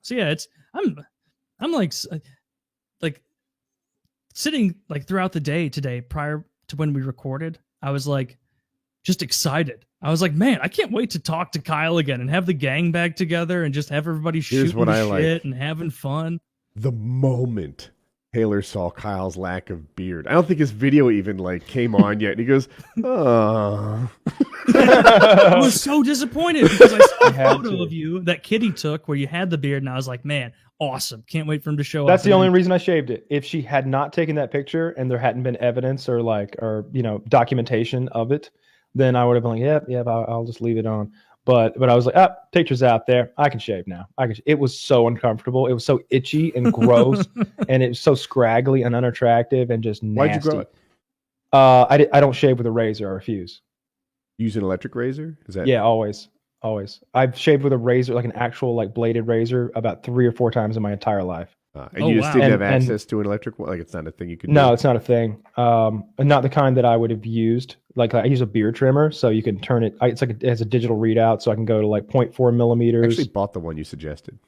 So yeah, I'm like sitting like throughout the day today prior to when we recorded. I was like just excited. I was like, man, I can't wait to talk to Kyle again and have the gang back together and just have everybody shooting the shit and having fun. The moment Taylor saw Kyle's lack of beard, I don't think his video even like came on yet. And he goes, "Oh." I was so disappointed because I saw a photo of you that Kitty took where you had the beard, and I was like, man, awesome. Can't wait for him to show up. That's the only reason I shaved it. If she had not taken that picture and there hadn't been evidence or documentation of it, then I would have been like, yep, I'll just leave it on. But I was like, picture's out there. I can shave now. It was so uncomfortable. It was so itchy and gross, and it was so scraggly and unattractive and just nasty. Why'd you grow it? I don't shave with a razor. I refuse. Use an electric razor? Is that? Yeah, always. I've shaved with a razor, like an actual like bladed razor, about 3 or 4 times in my entire life. And you just didn't have access to an electric one? Like it's not a thing you could do? No, it's not a thing. Not the kind that I would have used. Like I use a beard trimmer, so you can turn it. It has a digital readout, so I can go to like 0.4 millimeters. I actually bought the one you suggested.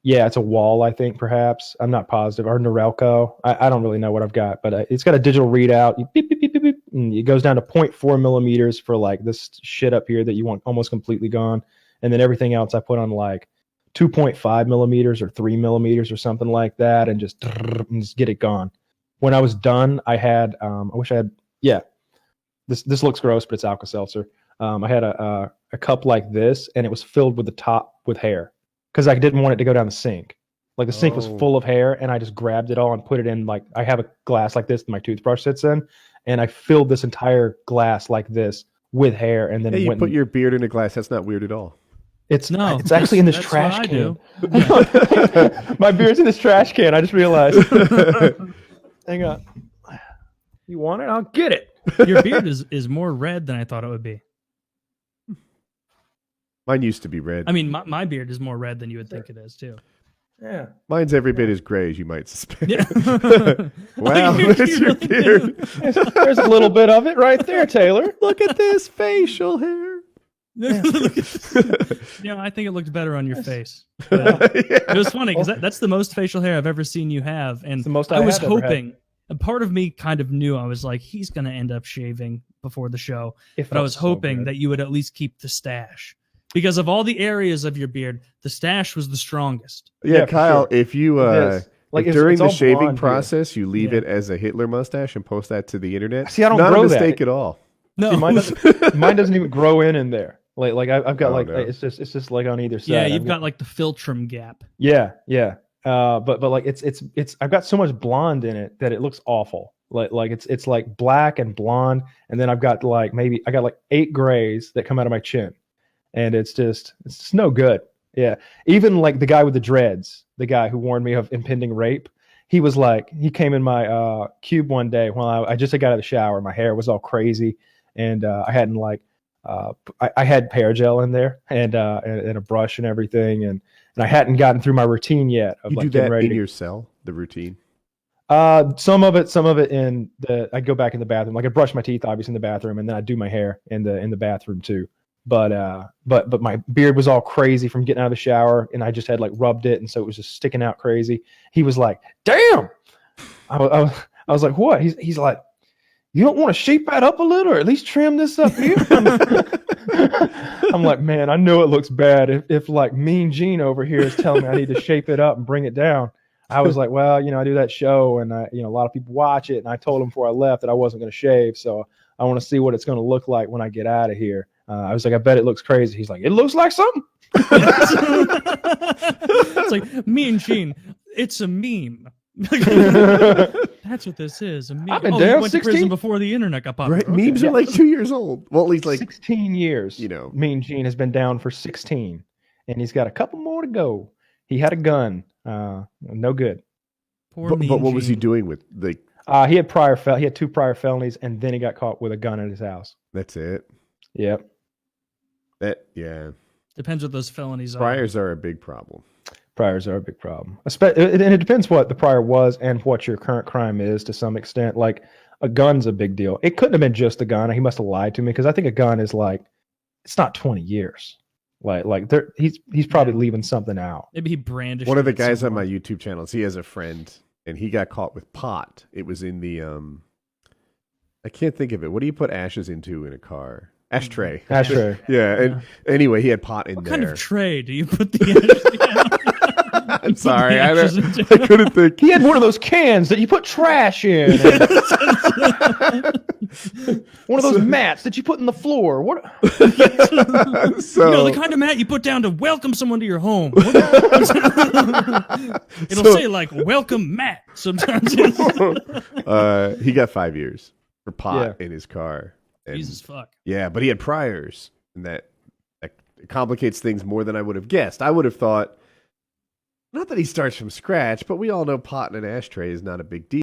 Yeah, it's a Wall, I think, perhaps. I'm not positive. Or Norelco. I don't really know what I've got, but it's got a digital readout. You beep, beep, beep, beep, beep, and it goes down to 0.4 millimeters for like this shit up here that you want almost completely gone. And then everything else I put on like 2.5 millimeters or 3 millimeters or something like that, and just get it gone. When I was done, I had, I wish I had, this looks gross, but it's Alka-Seltzer. I had a cup like this, and it was filled with the top with hair because I didn't want it to go down the sink. Like the sink was full of hair, and I just grabbed it all and put it in. Like I have a glass like this that my toothbrush sits in, and I filled this entire glass like this with hair, and then you put your beard in a glass. That's not weird at all. It's actually in this trash can. My beard's in this trash can. I just realized. Hang on. You want it? I'll get it. Your beard is more red than I thought it would be. Mine used to be red. I mean, my beard is more red than you would think it is, too. Yeah. Mine's every bit as gray as you might suspect. Yeah. Wow, that's your beard. There's a little bit of it right there, Taylor. Look at this facial hair. Yeah. I think it looked better on your face. It was funny because that's the most facial hair I've ever seen you have, and the most I was hoping. A part of me kind of knew. I was like, he's going to end up shaving before the show, but I was hoping that you would at least keep the stash because of all the areas of your beard. The stash was the strongest. Yeah, Kyle, sure. If you during the shaving process, you leave it as a Hitler mustache and post that to the internet. See, I don't not grow a mistake at all. No, see, mine doesn't even grow in there. Like I've got it's just like on either side. Yeah, you've got like the philtrum gap. Yeah. But like it's I've got so much blonde in it that it looks awful. Like it's like black and blonde, and then I've got like 8 grays that come out of my chin, and it's just no good. Yeah, even like the guy with the dreads, the guy who warned me of impending rape, he came in my cube one day while I just got out of the shower. My hair was all crazy, and I hadn't I had hair gel in there and a brush and everything, and I hadn't gotten through my routine yet. You do that in your cell, the routine? Some of it in I go back in the bathroom. Like I brush my teeth, obviously in the bathroom, and then I do my hair in the bathroom too. But my beard was all crazy from getting out of the shower, and I just had like rubbed it, and so it was just sticking out crazy. He was like, "Damn!" I was like, "What?" He's like, "You don't want to shape that up a little, or at least trim this up here?" I'm like, man, I know it looks bad. If like Mean Gene over here is telling me I need to shape it up and bring it down. I was like, well, I do that show, and a lot of people watch it, and I told him before I left that I wasn't going to shave, so I want to see what it's going to look like when I get out of here. I was like, I bet it looks crazy. He's like, it looks like something. It's like Mean Gene. It's a meme. That's what this is. A meme. I've been down you went 16 to prison before the internet got popular. Right, memes are like 2 years old. Well, at least like 16 years. Mean Gene has been down for 16, and he's got a couple more to go. He had a gun. No good. Poor Mean but what Gene. was he doing with the? He had 2 prior felonies, and then he got caught with a gun at his house. That's it. Yep. Depends what those felonies are. Priors are a big problem. Priors are a big problem. And it depends what the prior was and what your current crime is to some extent. Like a gun's a big deal. It couldn't have been just a gun. He must have lied to me because I think a gun is like, it's not 20 years. He's probably leaving something out. Maybe he brandished One of the it guys on somewhere. my YouTube channels, he has a friend, and he got caught with pot. It was in the I can't think of it. What do you put ashes into in a car? Ashtray. Ashtray. Yeah. And anyway, he had pot in What there. kind of tray do you put the I'm sorry, I ashes into? couldn't think. He had one of those cans that you put trash in. One of those mats that you put in the floor. What? So the kind of mat you put down to welcome someone to your home. It'll say like "Welcome Matt" sometimes. he got 5 years for pot in his car. And, Jesus fuck. Yeah, but he had priors, and that complicates things more than I would have guessed. I would have thought, not that he starts from scratch, but we all know pot in an ashtray is not a big deal.